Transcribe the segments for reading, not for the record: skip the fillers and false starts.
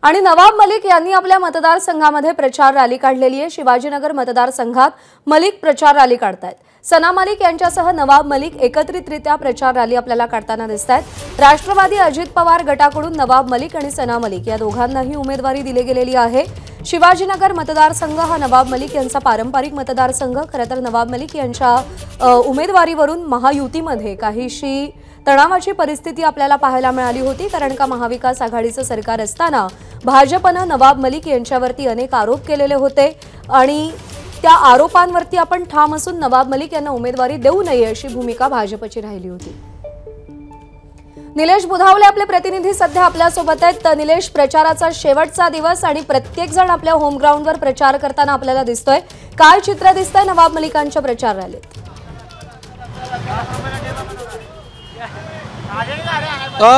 आणि नवाब मलिक यांनी आपल्या मतदारसंघामध्ये प्रचार रॅली काढलेली आहे। शिवाजीनगर मतदारसंघात मलिक प्रचार रॅली काढतायत। सना मलिक यांच्यासह नवाब मलिक एकत्रितरित्या प्रचार रॅली आपल्याला काढताना दिसतायत। राष्ट्रवादी अजित पवार गटाकडून नवाब मलिक आणि सना मलिक या दोघांनाही उमेदवारी दिली गेलेली आहे। शिवाजीनगर मतदारसंघ हा नवाब मलिक यांचा पारंपरिक मतदारसंघ। खरं तर नवाब मलिक यांच्या उमेदवारीवरून महायुतीमध्ये काहीशी तणावाची परिस्थिती आपल्याला पाहायला मिळाली होती, कारण का महाविकास आघाडीचं सरकार असताना भाजपनं नवाब मलिक यांच्यावरती अनेक आरोप केलेले होते आणि त्या आरोपांवरती आपण ठाम असून नवाब मलिक यांना उमेदवारी देऊ नये अशी भूमिका भाजपची राहिली होती। निलेश बुधावले आपले प्रतिनिधी सध्या आपल्या सोबत आहेत। निलेश, प्रचाराचा शेवटचा दिवस आणि प्रत्येक जण आपल्या होम ग्राउंडवर प्रचार करताना आपल्याला दिसतोय, काय चित्र दिसतंय नवाब मलिकांच्या प्रचार रॅलीत?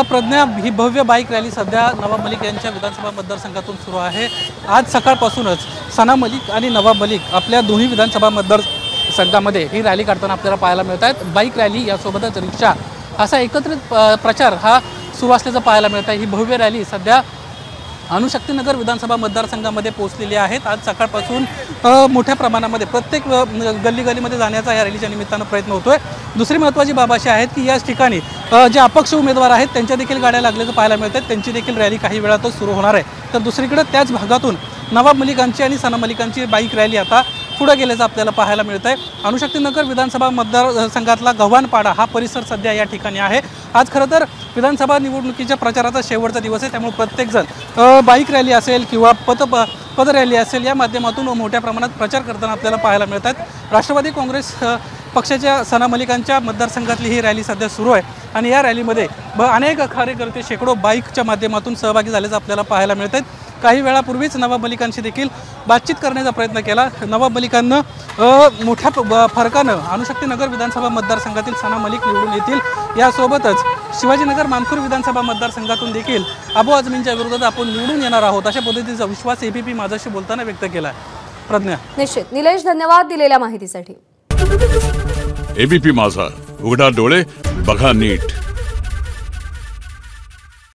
प्रज्ञा, ही भव्य बाईक रॅली सध्या नवाब मलिक यांच्या विधानसभा मतदारसंघातून सुरू आहे। आज सकाळपासूनच सना मलिक आणि नवाब मलिक आपल्या दोन्ही विधानसभा मतदारसंघामध्ये ही रॅली काढताना आपल्याला पाहायला मिळत आहेत। बाईक रॅली यासोबतच रिक्षा असा एकत्रित प्रचार हा सुरू असल्याचं पाहायला मिळत आहे। ही भव्य रॅली सध्या अणुशक्तीनगर विधानसभा मतदारसंघामध्ये पोहोचलेली आहेत। आज सकाळपासून मोठ्या प्रमाणामध्ये प्रत्येक गल्लीमध्ये जाण्याचा या रॅलीच्या निमित्तानं प्रयत्न होतोय। दुसरी महत्त्वाची बाब अशी आहे की याच ठिकाणी जे अपक्ष उमेदवार आहेत त्यांच्या देखील गाड्या लागल्याचं पाहायला मिळत आहे। त्यांची देखील रॅली काही वेळातच सुरू होणार आहे। तर दुसरीकडे त्याच भागातून नवाब मलिकांची आणि सना मलिकांची बाईक रॅली आता पुढे गेल्याचं आपल्याला पाहायला मिळत आहे। अणुशक्तीनगर विधानसभा मतदारसंघातला गव्हाणपाडा हा परिसर सध्या या ठिकाणी आहे। आज खरं तर विधानसभा निवडणुकीच्या प्रचाराचा शेवटचा दिवस आहे, त्यामुळे प्रत्येकजण बाईक रॅली असेल किंवा पद रॅली असेल या माध्यमातून मोठ्या प्रमाणात प्रचार करताना आपल्याला पाहायला मिळत आहेत। राष्ट्रवादी काँग्रेस पक्षाच्या सना मलिकांच्या मतदारसंघातली ही रॅली सध्या सुरू आहे आणि या रॅलीमध्ये अनेक कार्यकर्ते शेकडो बाईकच्या माध्यमातून सहभागी झाल्याचं आपल्याला पाहायला मिळत आहेत। काही वेळापूर्वीच नवाब मलिकांशी देखील बातचीत करण्याचा प्रयत्न केला। नवाब मलिकांना मोठ्या फरकानं अणुशक्तीनगर विधानसभा मतदारसंघातील सना मलिक निवडून येतील। यासोबतच शिवाजीनगर मानखुर विधानसभा मतदारसंघातून देखील अबू आझमींच्या विरोधात आपण निवडून येणार आहोत अशा पद्धतीचा विश्वास एबीपी माझाशी बोलताना व्यक्त केला। प्रज्ञा, निश्चित। निलेश, धन्यवाद दिलेल्या माहितीसाठी। एबीपी माझा, उघडा डोळे बघा नीट।